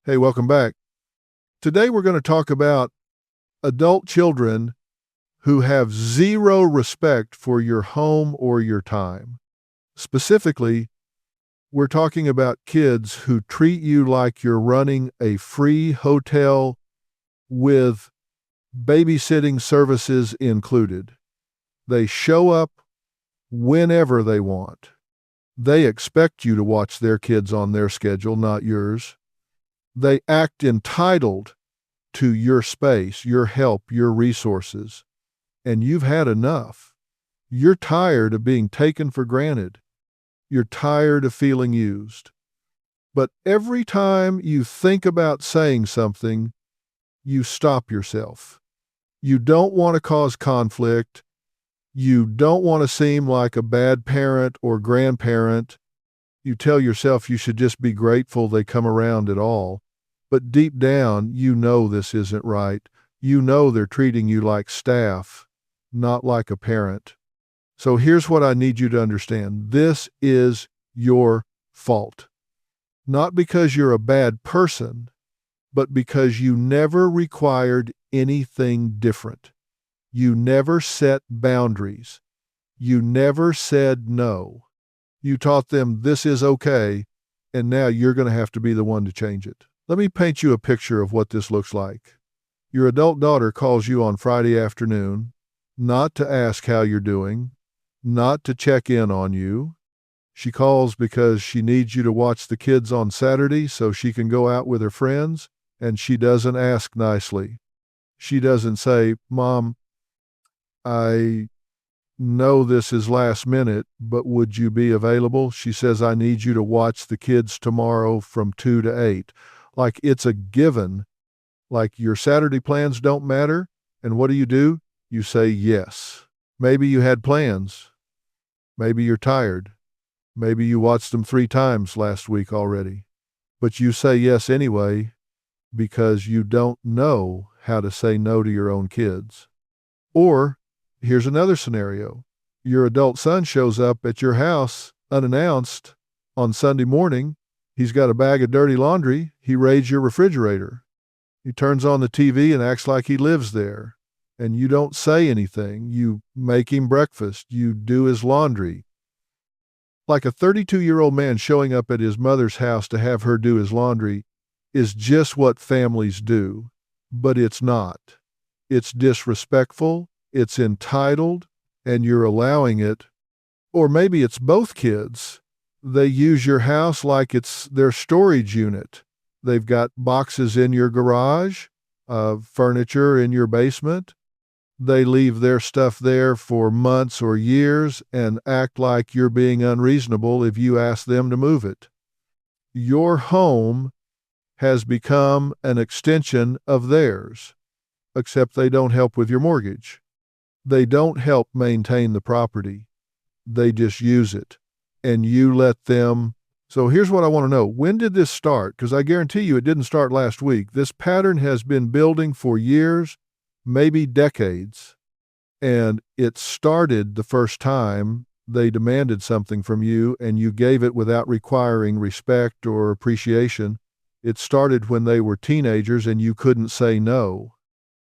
Hey, welcome back. Today we're going to talk about adult children who have zero respect for your home or your time. Specifically, we're talking about kids who treat you like you're running a free hotel with babysitting services included. They show up whenever they want. They expect you to watch their kids on their schedule, not yours. They act entitled to your space, your help, your resources, and you've had enough. You're tired of being taken for granted. You're tired of feeling used. But every time you think about saying something, you stop yourself. You don't want to cause conflict. You don't want to seem like a bad parent or grandparent. You tell yourself you should just be grateful they come around at all. But deep down, you know this isn't right. You know they're treating you like staff, not like a parent. So here's what I need you to understand. This is your fault. Not because you're a bad person, but because you never required anything different. You never set boundaries. You never said no. You taught them this is okay, and now you're going to have to be the one to change it. Let me paint you a picture of what this looks like. Your adult daughter calls you on Friday afternoon, not to ask how you're doing, not to check in on you. She calls because she needs you to watch the kids on Saturday so she can go out with her friends, and she doesn't ask nicely. She doesn't say, "Mom, I know this is last minute, but would you be available?" She says, "I need you to watch the kids tomorrow from 2 to 8. Like it's a given, like your Saturday plans don't matter. And what do? You say yes. Maybe you had plans. Maybe you're tired. Maybe you watched them 3 times last week already. But you say yes anyway because you don't know how to say no to your own kids. Or here's another scenario. Your adult son shows up at your house unannounced on Sunday morning. He's got a bag of dirty laundry. He raids your refrigerator. He turns on the TV and acts like he lives there. And you don't say anything. You make him breakfast. You do his laundry. Like a 32-year-old man showing up at his mother's house to have her do his laundry is just what families do. But it's not. It's disrespectful. It's entitled. And you're allowing it. Or maybe it's both kids. They use your house like it's their storage unit. They've got boxes in your garage, furniture in your basement. They leave their stuff there for months or years and act like you're being unreasonable if you ask them to move it. Your home has become an extension of theirs, except they don't help with your mortgage. They don't help maintain the property. They just use it. And you let them. So here's what I want to know. When did this start? Because I guarantee you it didn't start last week. This pattern has been building for years, maybe decades. And it started the first time they demanded something from you and you gave it without requiring respect or appreciation. It started when they were teenagers and you couldn't say no.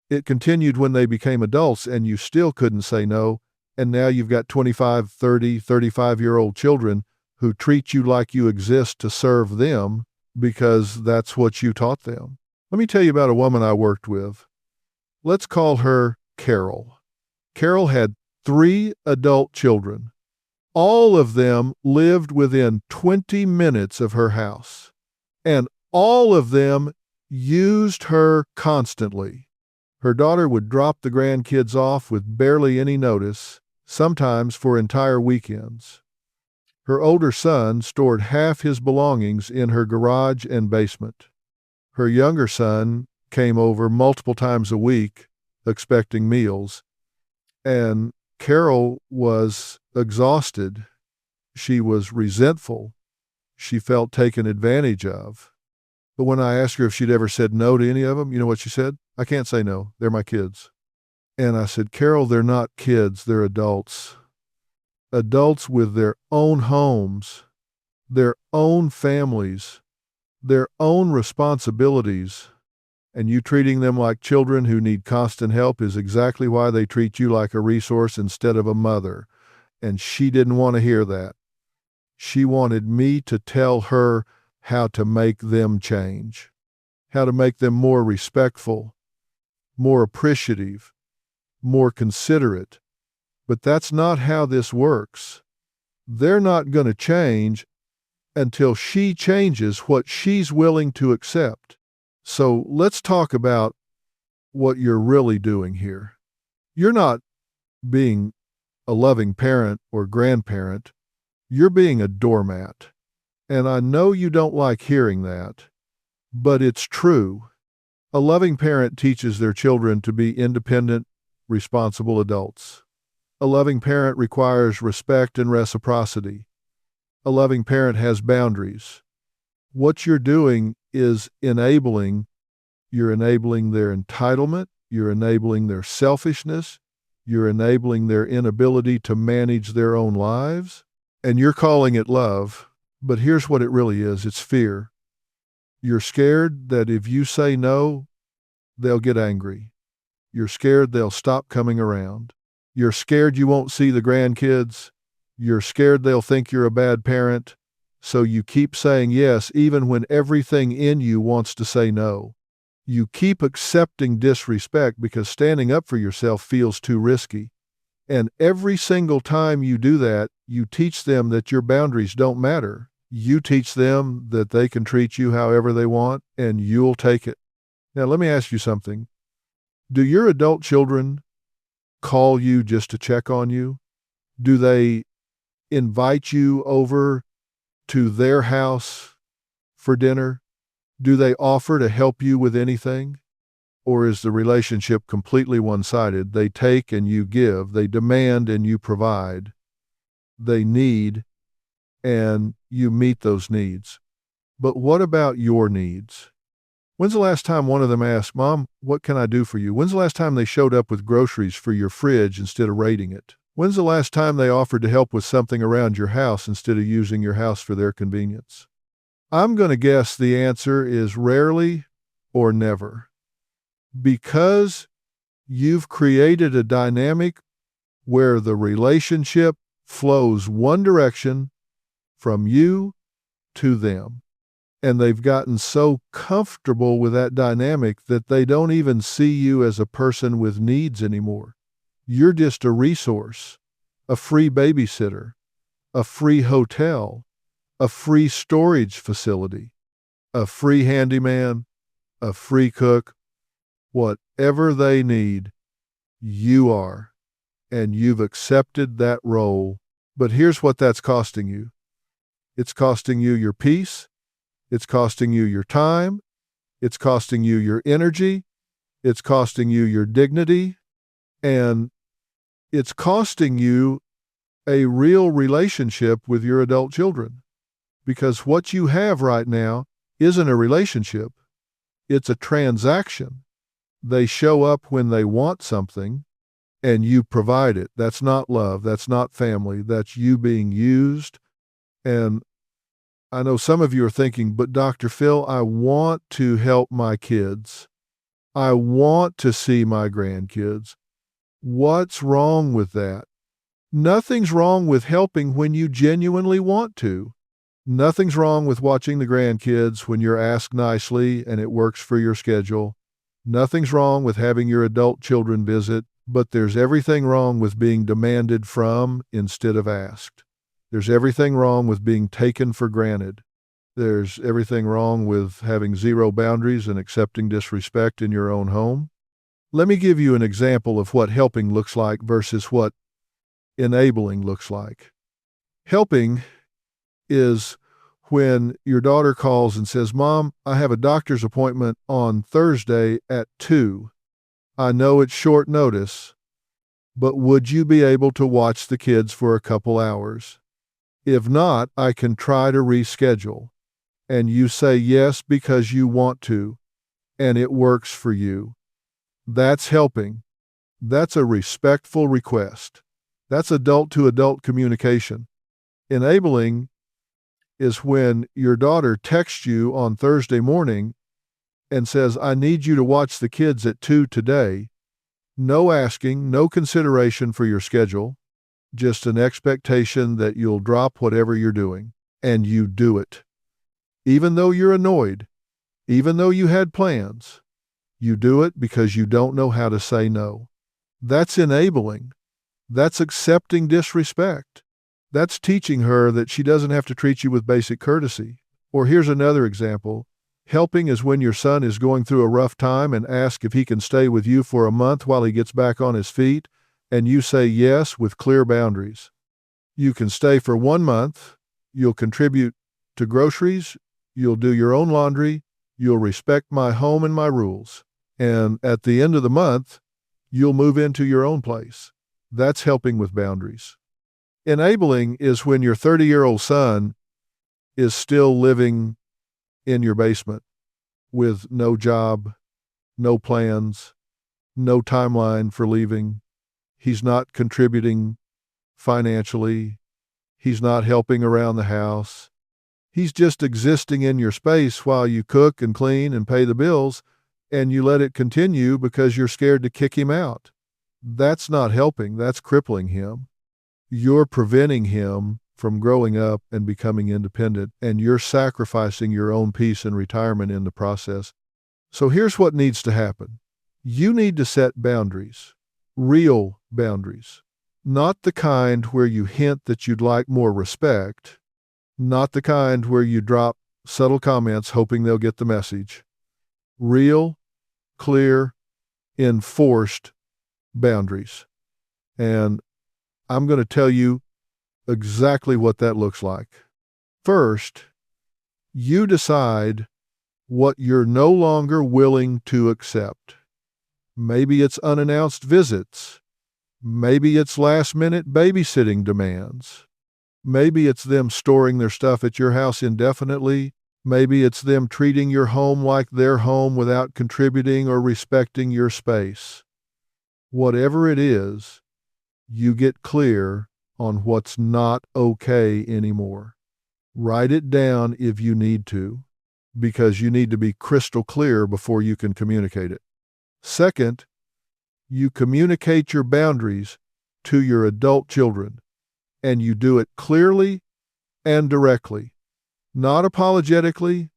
It continued when they became adults and you still couldn't say no. And now you've got 25, 30, 35-year-old children who treat you like you exist to serve them because that's what you taught them. Let me tell you about a woman I worked with. Let's call her Carol. Carol had 3 adult children. All of them lived within 20 minutes of her house. And all of them used her constantly. Her daughter would drop the grandkids off with barely any notice, sometimes for entire weekends. Her older son stored half his belongings in her garage and basement. Her younger son came over multiple times a week, expecting meals, and Carol was exhausted. She was resentful. She felt taken advantage of. But when I asked her if she'd ever said no to any of them, you know what she said? "I can't say no. They're my kids." And I said, "Carol, they're not kids. They're adults. Adults with their own homes, their own families, their own responsibilities, and you treating them like children who need constant help is exactly why they treat you like a resource instead of a mother. And she didn't want to hear that. She wanted me to tell her how to make them change, how to make them more respectful, more appreciative, more considerate. But that's not how this works. They're not going to change until she changes what she's willing to accept. So let's talk about what you're really doing here. You're not being a loving parent or grandparent. You're being a doormat. And I know you don't like hearing that, but it's true. A loving parent teaches their children to be independent, responsible adults. A loving parent requires respect and reciprocity. A loving parent has boundaries. What you're doing is you're enabling their entitlement, you're enabling their selfishness, you're enabling their inability to manage their own lives, and you're calling it love. But here's what it really is. It's fear. You're scared that if you say no, they'll get angry. You're scared they'll stop coming around. You're scared you won't see the grandkids. You're scared they'll think you're a bad parent. So you keep saying yes even when everything in you wants to say no. You keep accepting disrespect because standing up for yourself feels too risky. And every single time you do that, you teach them that your boundaries don't matter. You teach them that they can treat you however they want, and you'll take it. Now, let me ask you something. Do your adult children call you just to check on you? Do they invite you over to their house for dinner? Do they offer to help you with anything? Or is the relationship completely one-sided? They take and you give. They demand and you provide. They need and you meet those needs. But what about your needs? When's the last time one of them asked, Mom, what can I do for you? When's the last time they showed up with groceries for your fridge instead of raiding it? When's the last time they offered to help with something around your house instead of using your house for their convenience? I'm going to guess the answer is rarely or never. Because you've created a dynamic where the relationship flows one direction from you to them. And they've gotten so comfortable with that dynamic that they don't even see you as a person with needs anymore. You're just a resource, a free babysitter, a free hotel, a free storage facility, a free handyman, a free cook. Whatever they need, you are. And you've accepted that role. But here's what that's costing you. It's costing you your peace. It's costing you your time. It's costing you your energy. It's costing you your dignity. And it's costing you a real relationship with your adult children. Because what you have right now isn't a relationship. It's a transaction. They show up when they want something, and you provide it. That's not love. That's not family. That's you being used. And I know some of you are thinking, but Dr. Phil, I want to help my kids. I want to see my grandkids. What's wrong with that? Nothing's wrong with helping when you genuinely want to. Nothing's wrong with watching the grandkids when you're asked nicely and it works for your schedule. Nothing's wrong with having your adult children visit, but there's everything wrong with being demanded from instead of asked. There's everything wrong with being taken for granted. There's everything wrong with having zero boundaries and accepting disrespect in your own home. Let me give you an example of what helping looks like versus what enabling looks like. Helping is when your daughter calls and says, Mom, I have a doctor's appointment on Thursday at 2. I know it's short notice, but would you be able to watch the kids for a couple hours? If not, I can try to reschedule. And you say yes because you want to, and it works for you. That's helping. That's a respectful request. That's adult-to-adult communication. Enabling is when your daughter texts you on Thursday morning and says, I need you to watch the kids at 2 today. No asking, no consideration for your schedule, just an expectation that you'll drop whatever you're doing, and you do it. Even though you're annoyed, even though you had plans, you do it because you don't know how to say no. That's enabling. That's accepting disrespect. That's teaching her that she doesn't have to treat you with basic courtesy. Or here's another example. Helping is when your son is going through a rough time and asks if he can stay with you for a month while he gets back on his feet, and you say yes with clear boundaries. You can stay for 1 month, you'll contribute to groceries, you'll do your own laundry, you'll respect my home and my rules, and at the end of the month, you'll move into your own place. That's helping with boundaries. Enabling is when your 30-year-old son is still living in your basement with no job, no plans, no timeline for leaving. He's not contributing financially. He's not helping around the house. He's just existing in your space while you cook and clean and pay the bills, and you let it continue because you're scared to kick him out. That's not helping. That's crippling him. You're preventing him from growing up and becoming independent, and you're sacrificing your own peace and retirement in the process. So here's what needs to happen. You need to set boundaries, real boundaries, not the kind where you hint that you'd like more respect, not the kind where you drop subtle comments hoping they'll get the message. Real, clear, enforced boundaries. And I'm going to tell you exactly what that looks like. First, you decide what you're no longer willing to accept. Maybe it's unannounced visits. Maybe it's last-minute babysitting demands. Maybe it's them storing their stuff at your house indefinitely. Maybe it's them treating your home like their home without contributing or respecting your space. Whatever it is, you get clear on what's not okay anymore. Write it down if you need to, because you need to be crystal clear before you can communicate it. Second, you communicate your boundaries to your adult children, and you do it clearly and directly, not apologetically,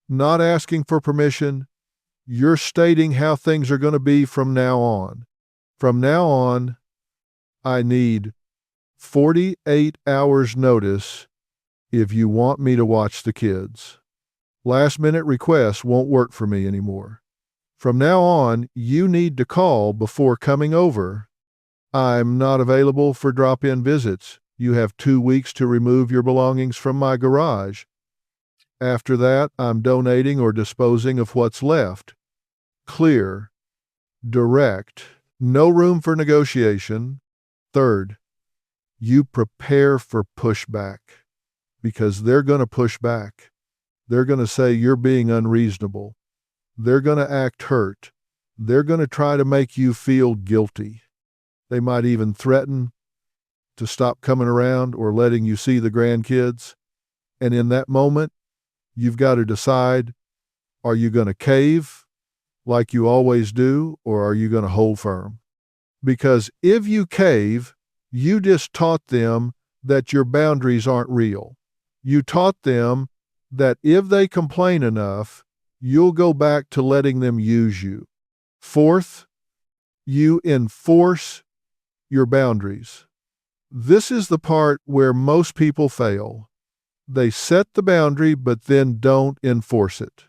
not asking for permission. You're stating how things are going to be from now on. From now on, I need 48 hours notice if you want me to watch the kids. Last-minute requests won't work for me anymore. From now on, you need to call before coming over. I'm not available for drop-in visits. You have 2 weeks to remove your belongings from my garage. After that, I'm donating or disposing of what's left. Clear, direct, no room for negotiation. Third, you prepare for pushback, because they're going to push back. They're going to say you're being unreasonable. They're going to act hurt. They're going to try to make you feel guilty. They might even threaten to stop coming around or letting you see the grandkids. And in that moment, you've got to decide, are you going to cave like you always do, or are you going to hold firm? Because if you cave, you just taught them that your boundaries aren't real. You taught them that if they complain enough, you'll go back to letting them use you. Fourth, you enforce your boundaries. This is the part where most people fail. They set the boundary, but then don't enforce it.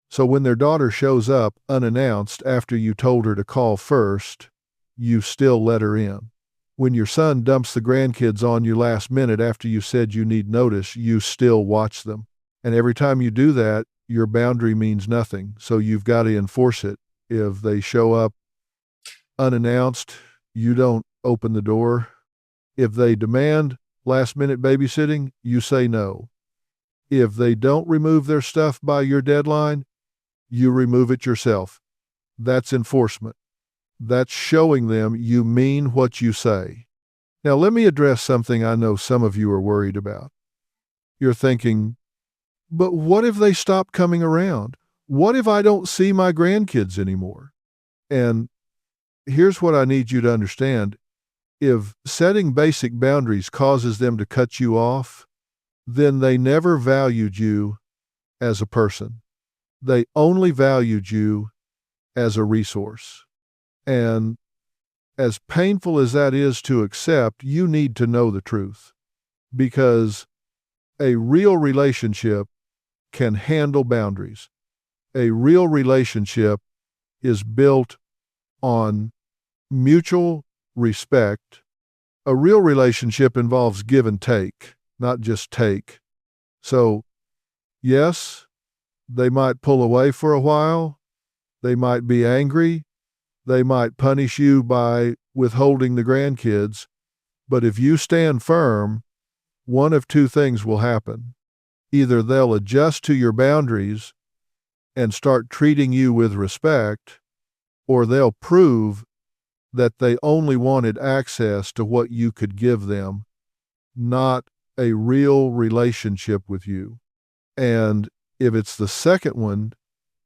So when their daughter shows up unannounced after you told her to call first, you still let her in. When your son dumps the grandkids on you last minute after you said you need notice, you still watch them. And every time you do that, your boundary means nothing. So you've got to enforce it. If they show up unannounced, you don't open the door. If they demand last-minute babysitting, you say no. If they don't remove their stuff by your deadline, you remove it yourself. That's enforcement. That's showing them you mean what you say. Now, let me address something I know some of you are worried about. You're thinking, but what if they stop coming around? What if I don't see my grandkids anymore? And here's what I need you to understand. If setting basic boundaries causes them to cut you off, then they never valued you as a person. They only valued you as a resource. And as painful as that is to accept, you need to know the truth, because a real relationship can handle boundaries. A real relationship is built on mutual respect. A real relationship involves give and take, not just take. So, yes, they might pull away for a while. They might be angry. They might punish you by withholding the grandkids. But if you stand firm, one of two things will happen. Either they'll adjust to your boundaries and start treating you with respect, or they'll prove that they only wanted access to what you could give them, not a real relationship with you. And if it's the second one,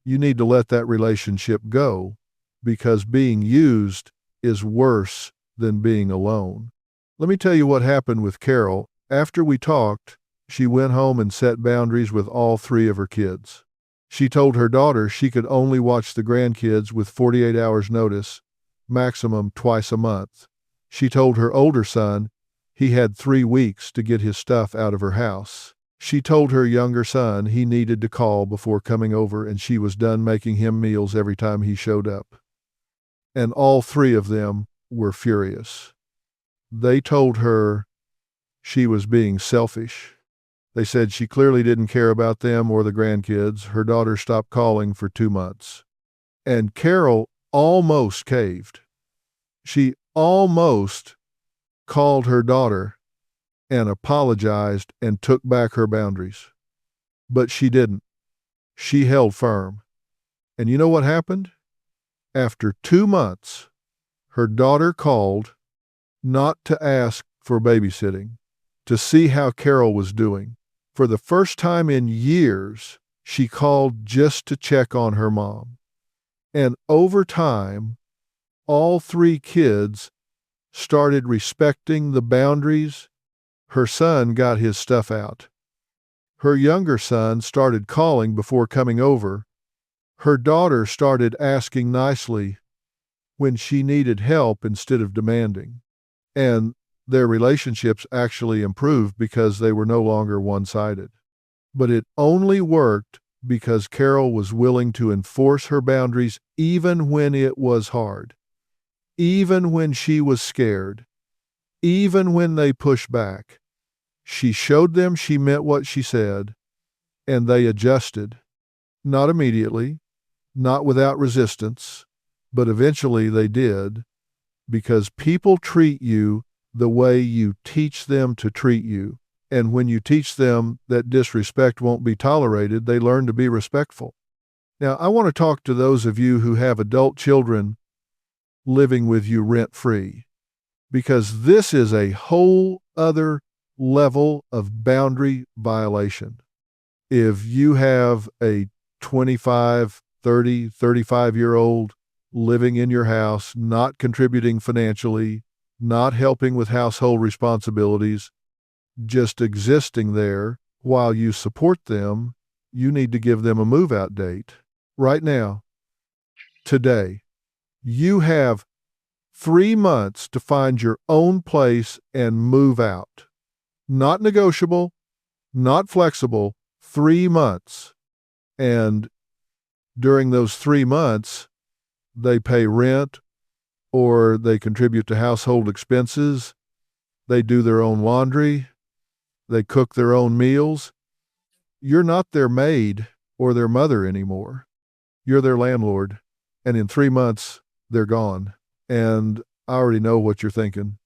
you need to let that relationship go, because being used is worse than being alone. Let me tell you what happened with Carol. After we talked, she went home and set boundaries with all 3 of her kids. She told her daughter she could only watch the grandkids with 48 hours notice, maximum twice a month. She told her older son he had 3 weeks to get his stuff out of her house. She told her younger son he needed to call before coming over, and she was done making him meals every time he showed up. And all 3 of them were furious. They told her she was being selfish. They said she clearly didn't care about them or the grandkids. Her daughter stopped calling for 2 months. And Carol almost caved. She almost called her daughter and apologized and took back her boundaries. But she didn't. She held firm. And you know what happened? After 2 months, her daughter called, not to ask for babysitting, to see how Carol was doing. For the first time in years, she called just to check on her mom. And over time, all 3 kids started respecting the boundaries. Her son got his stuff out. Her younger son started calling before coming over. Her daughter started asking nicely when she needed help instead of demanding. And their relationships actually improved because they were no longer one-sided. But it only worked because Carol was willing to enforce her boundaries even when it was hard, even when she was scared, even when they pushed back. She showed them she meant what she said, and they adjusted. Not immediately, not without resistance, but eventually they did, because people treat you the way you teach them to treat you. And when you teach them that disrespect won't be tolerated, they learn to be respectful. Now, I want to talk to those of you who have adult children living with you rent-free, because this is a whole other level of boundary violation. If you have a 25, 30, 35-year-old living in your house, not contributing financially, not helping with household responsibilities, just existing there while you support them, you need to give them a move-out date. Right now, today, you have 3 months to find your own place and move out. Not negotiable, not flexible, 3 months. And during those 3 months, they pay rent or they contribute to household expenses. They do their own laundry. They cook their own meals. You're not their maid or their mother anymore. You're their landlord. And in 3 months, they're gone. And I already know what you're thinking.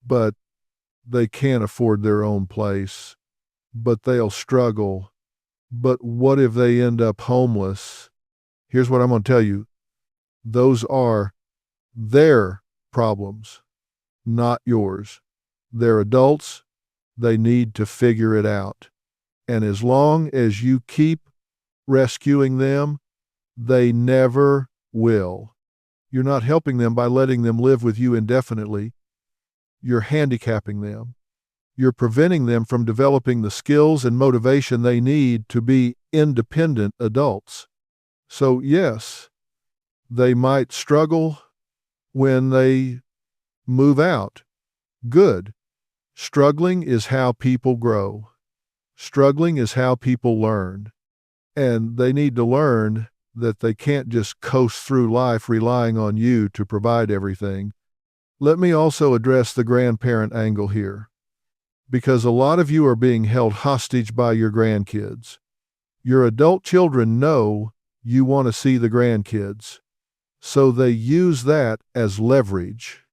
But they can't afford their own place. But they'll struggle. But what if they end up homeless? Here's what I'm going to tell you. Those are their problems, not yours. They're adults. They need to figure it out. And as long as you keep rescuing them, they never will. You're not helping them by letting them live with you indefinitely. You're handicapping them. You're preventing them from developing the skills and motivation they need to be independent adults. So yes, they might struggle when they move out. Good. Struggling is how people grow. Struggling is how people learn. And they need to learn that they can't just coast through life relying on you to provide everything. Let me also address the grandparent angle here, because a lot of you are being held hostage by your grandkids. Your adult children know you want to see the grandkids, so they use that as leverage.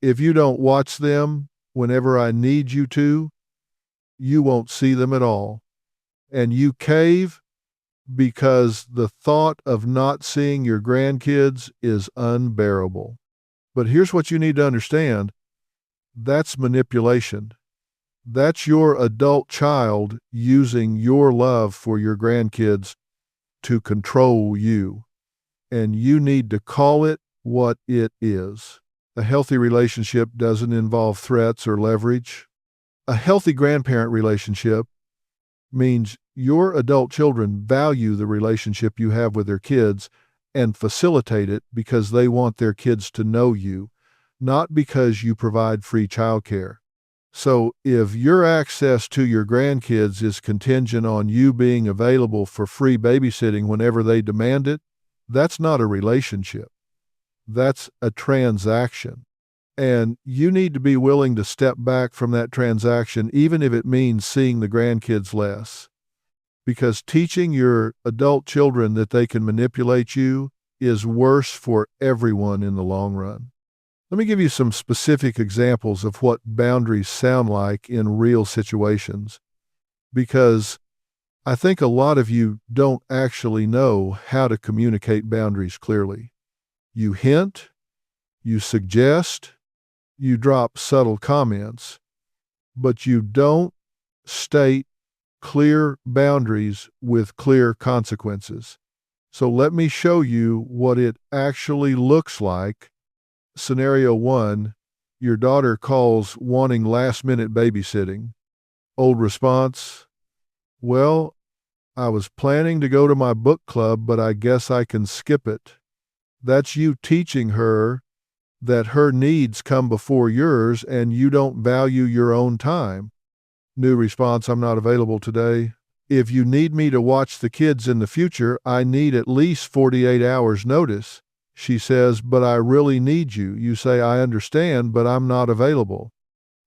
If you don't watch them whenever I need you to, you won't see them at all. And you cave because the thought of not seeing your grandkids is unbearable. But here's what you need to understand. That's manipulation. That's your adult child using your love for your grandkids to control you. And you need to call it what it is. A healthy relationship doesn't involve threats or leverage. A healthy grandparent relationship means your adult children value the relationship you have with their kids and facilitate it because they want their kids to know you, not because you provide free childcare. So if your access to your grandkids is contingent on you being available for free babysitting whenever they demand it, that's not a relationship. That's a transaction. And you need to be willing to step back from that transaction, even if it means seeing the grandkids less. Because teaching your adult children that they can manipulate you is worse for everyone in the long run. Let me give you some specific examples of what boundaries sound like in real situations, because I think a lot of you don't actually know how to communicate boundaries clearly. You hint, you suggest, you drop subtle comments, but you don't state clear boundaries with clear consequences. So let me show you what it actually looks like. Scenario 1, your daughter calls wanting last-minute babysitting. Old response, well, I was planning to go to my book club, but I guess I can skip it. That's you teaching her that her needs come before yours and you don't value your own time. New response, I'm not available today. If you need me to watch the kids in the future, I need at least 48 hours notice. She says, but I really need you. You say, I understand, but I'm not available.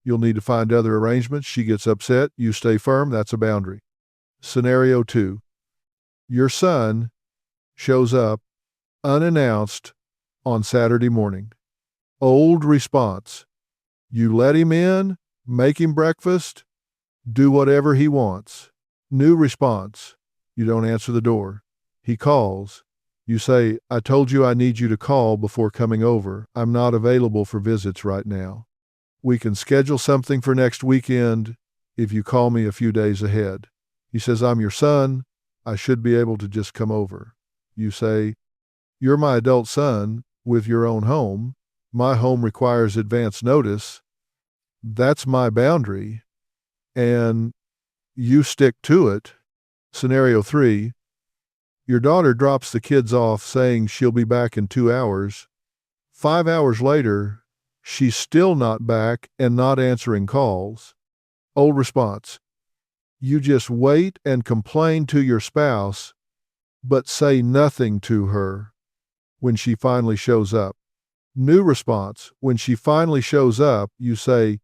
You'll need to find other arrangements. She gets upset. You stay firm. That's a boundary. Scenario 2, your son shows up unannounced on Saturday morning. Old response, you let him in, make him breakfast, do whatever he wants. New response, you don't answer the door. He calls. You say, I told you I need you to call before coming over. I'm not available for visits right now. We can schedule something for next weekend if you call me a few days ahead. He says, I'm your son. I should be able to just come over. You say, you're my adult son with your own home. My home requires advance notice. That's my boundary. And you stick to it. Scenario 3, your daughter drops the kids off saying she'll be back in 2 hours. 5 hours later, she's still not back and not answering calls. Old response, you just wait and complain to your spouse, but say nothing to her when she finally shows up. New response, when she finally shows up, you say,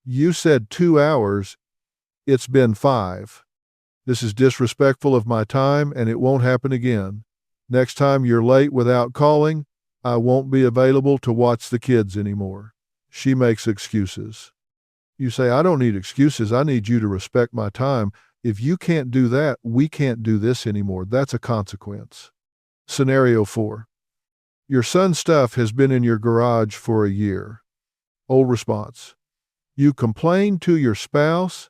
you said 2 hours, it's been 5. This is disrespectful of my time and it won't happen again. Next time you're late without calling, I won't be available to watch the kids anymore. She makes excuses. You say, I don't need excuses. I need you to respect my time. If you can't do that, we can't do this anymore. That's a consequence. Scenario 4, your son's stuff has been in your garage for a year. Old response, you complain to your spouse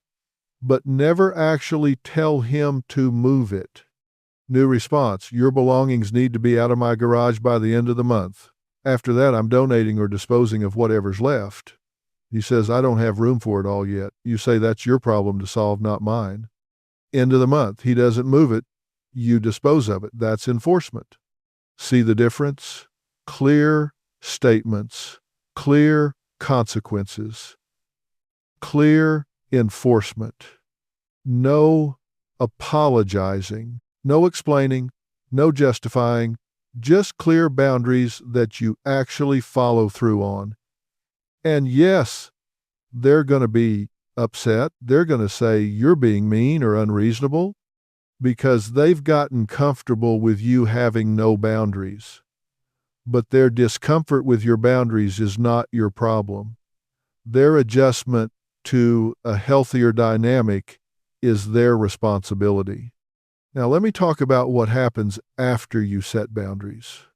but never actually tell him to move it. New response: your belongings need to be out of my garage by the end of the month. After that, I'm donating or disposing of whatever's left. He says, I don't have room for it all yet. You say that's your problem to solve, not mine. End of the month. He doesn't move it. You dispose of it. That's enforcement. See the difference? Clear statements, clear consequences, clear enforcement. No apologizing, no explaining, no justifying, just clear boundaries that you actually follow through on. And yes, they're going to be upset. They're going to say you're being mean or unreasonable because they've gotten comfortable with you having no boundaries. But their discomfort with your boundaries is not your problem. Their adjustment to a healthier dynamic is their responsibility. Now, let me talk about what happens after you set boundaries,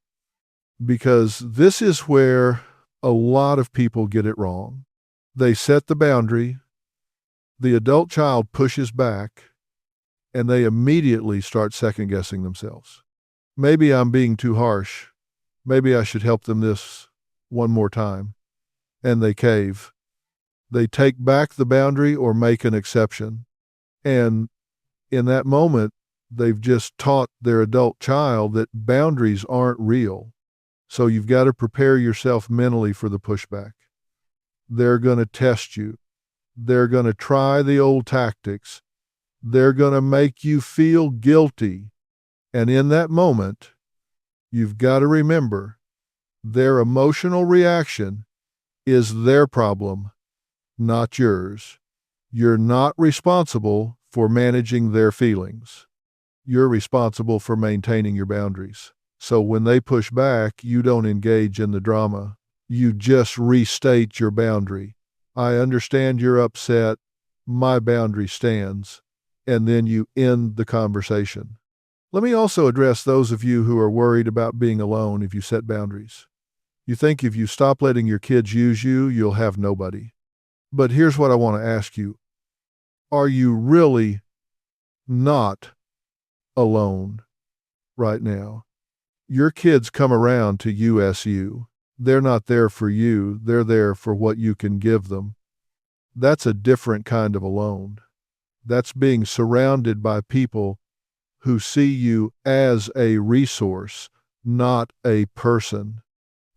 because this is where a lot of people get it wrong. They set the boundary, the adult child pushes back, and they immediately start second-guessing themselves. Maybe I'm being too harsh. Maybe I should help them this one more time. And they cave. They take back the boundary or make an exception. And in that moment, they've just taught their adult child that boundaries aren't real. So you've got to prepare yourself mentally for the pushback. They're going to test you. They're going to try the old tactics. They're going to make you feel guilty. And in that moment, you've got to remember their emotional reaction is their problem, not yours. You're not responsible for managing their feelings. You're responsible for maintaining your boundaries. So when they push back, you don't engage in the drama. You just restate your boundary. I understand you're upset. My boundary stands. And then you end the conversation. Let me also address those of you who are worried about being alone if you set boundaries. You think if you stop letting your kids use you, you'll have nobody. But here's what I want to ask you. Are you really not alone right now? Your kids come around to USU. They're not there for you. They're there for what you can give them. That's a different kind of alone. That's being surrounded by people who see you as a resource, not a person.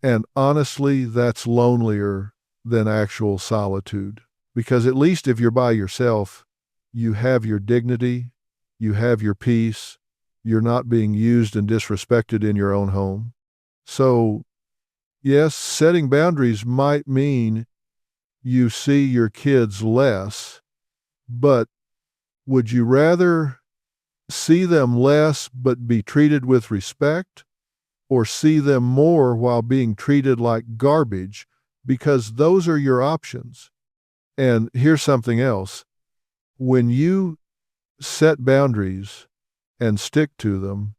And honestly, that's lonelier than actual solitude. Because at least if you're by yourself, you have your dignity, you have your peace, you're not being used and disrespected in your own home. So, yes, setting boundaries might mean you see your kids less, but would you rather see them less but be treated with respect, or see them more while being treated like garbage? Because those are your options. And here's something else. When you set boundaries and stick to them,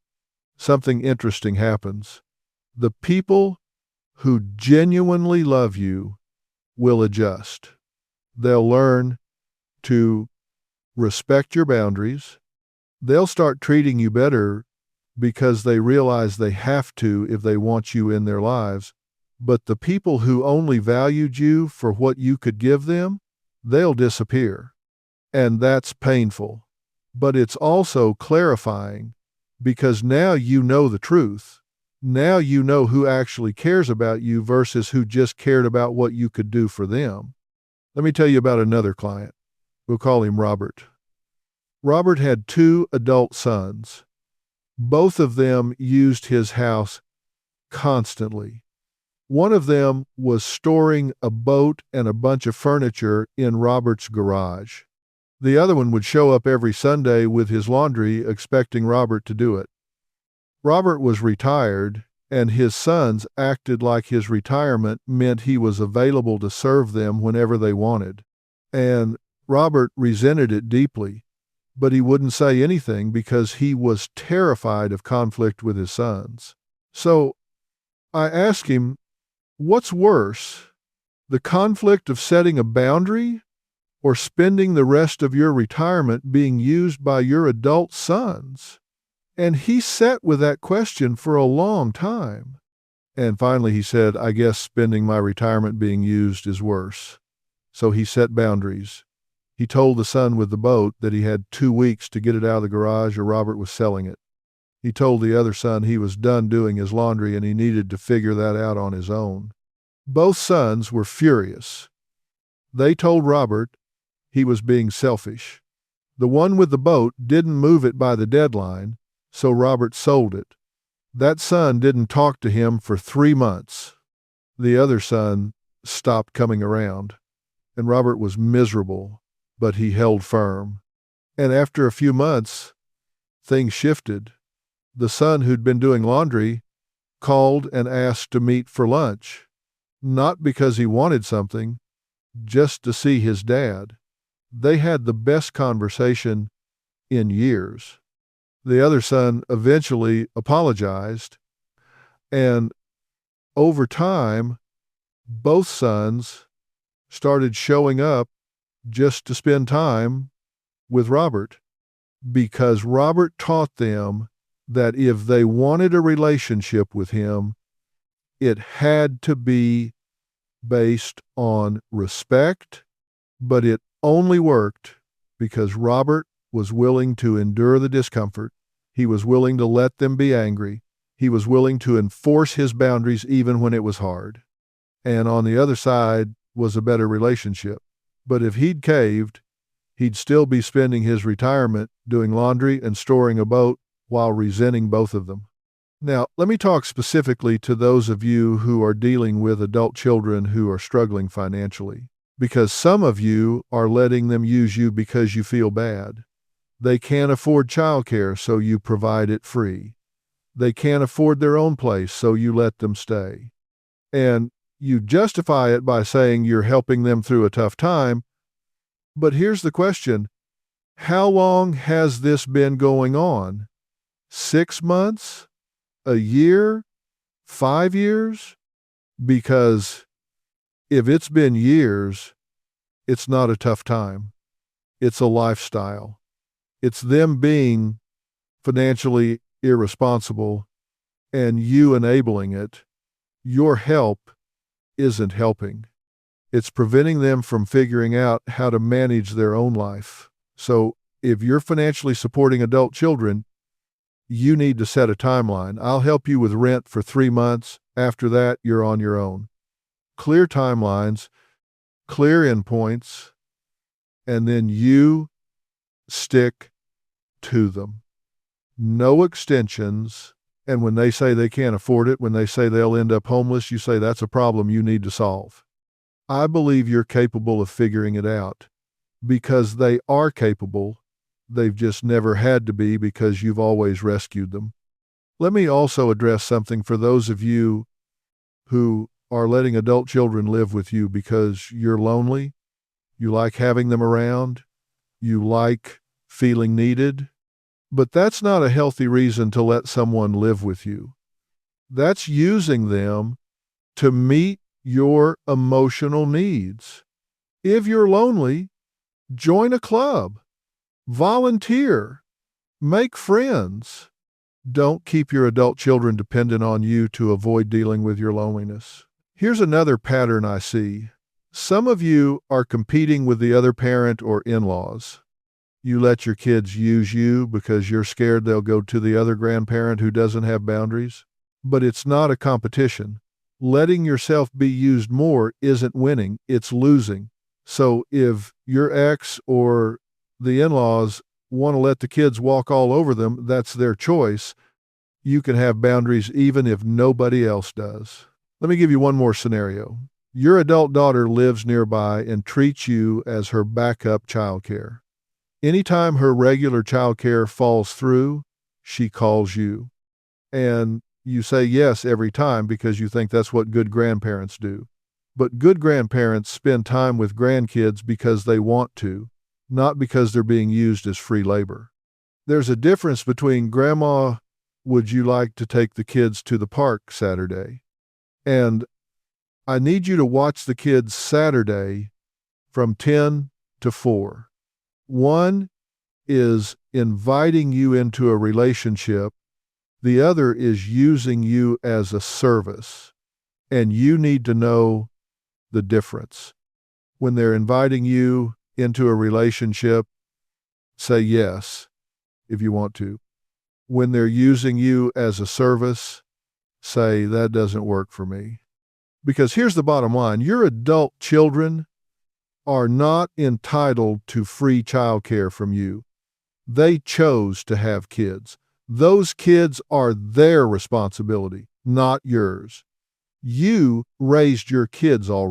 something interesting happens. The people who genuinely love you will adjust. They'll learn to respect your boundaries. They'll start treating you better because they realize they have to if they want you in their lives. But the people who only valued you for what you could give them, they'll disappear. And that's painful. But it's also clarifying because now you know the truth. Now you know who actually cares about you versus who just cared about what you could do for them. Let me tell you about another client. We'll call him Robert. Robert had 2 adult sons. Both of them used his house constantly. One of them was storing a boat and a bunch of furniture in Robert's garage. The other one would show up every Sunday with his laundry, expecting Robert to do it. Robert was retired, and his sons acted like his retirement meant he was available to serve them whenever they wanted. And Robert resented it deeply, but he wouldn't say anything because he was terrified of conflict with his sons. So I asked him, what's worse, the conflict of setting a boundary or spending the rest of your retirement being used by your adult sons? And he sat with that question for a long time. And finally he said, I guess spending my retirement being used is worse. So he set boundaries. He told the son with the boat that he had 2 weeks to get it out of the garage or Robert was selling it. He told the other son he was done doing his laundry and he needed to figure that out on his own. Both sons were furious. They told Robert he was being selfish. The one with the boat didn't move it by the deadline, so Robert sold it. That son didn't talk to him for 3 months. The other son stopped coming around, and Robert was miserable, but he held firm. And after a few months, things shifted. The son who'd been doing laundry called and asked to meet for lunch, not because he wanted something, just to see his dad. They had the best conversation in years. The other son eventually apologized, and over time, both sons started showing up just to spend time with Robert, because Robert taught them that if they wanted a relationship with him, it had to be based on respect, but it only worked because Robert was willing to endure the discomfort. He was willing to let them be angry. He was willing to enforce his boundaries even when it was hard. And on the other side was a better relationship. But if he'd caved, he'd still be spending his retirement doing laundry and storing a boat while resenting both of them. Now, let me talk specifically to those of you who are dealing with adult children who are struggling financially, because some of you are letting them use you because you feel bad. They can't afford childcare, so you provide it free. They can't afford their own place, so you let them stay. And you justify it by saying you're helping them through a tough time. But here's the question. How long has this been going on? 6 months? A year? 5 years? Because if it's been years, it's not a tough time. It's a lifestyle. It's them being financially irresponsible and you enabling it. Your help isn't helping. It's preventing them from figuring out how to manage their own life. So if you're financially supporting adult children, you need to set a timeline. I'll help you with rent for 3 months. After that, you're on your own. Clear timelines, clear endpoints, and then you stick to them. No extensions. And when they say they can't afford it, when they say they'll end up homeless, you say that's a problem you need to solve. I believe you're capable of figuring it out because they are capable. They've just never had to be because you've always rescued them. Let me also address something for those of you who are letting adult children live with you because you're lonely, you like having them around, you like feeling needed, but that's not a healthy reason to let someone live with you. That's using them to meet your emotional needs. If you're lonely, join a club. Volunteer. Make friends. Don't keep your adult children dependent on you to avoid dealing with your loneliness. Here's another pattern I see. Some of you are competing with the other parent or in-laws. You let your kids use you because you're scared they'll go to the other grandparent who doesn't have boundaries. But it's not a competition. Letting yourself be used more isn't winning, it's losing. So if your ex or the in-laws want to let the kids walk all over them, that's their choice. You can have boundaries even if nobody else does. Let me give you one more scenario. Your adult daughter lives nearby and treats you as her backup childcare. Anytime her regular childcare falls through, she calls you. And you say yes every time because you think that's what good grandparents do. But good grandparents spend time with grandkids because they want to, not because they're being used as free labor. There's a difference between Grandma, would you like to take the kids to the park Saturday? And I need you to watch the kids Saturday from 10 to 4. One is inviting you into a relationship. The other is using you as a service. And you need to know the difference. When they're inviting you into a relationship, say yes if you want to. When they're using you as a service, say that doesn't work for me. Because here's the bottom line. Your adult children are not entitled to free childcare from you. They chose to have kids. Those kids are their responsibility, not yours. You raised your kids already.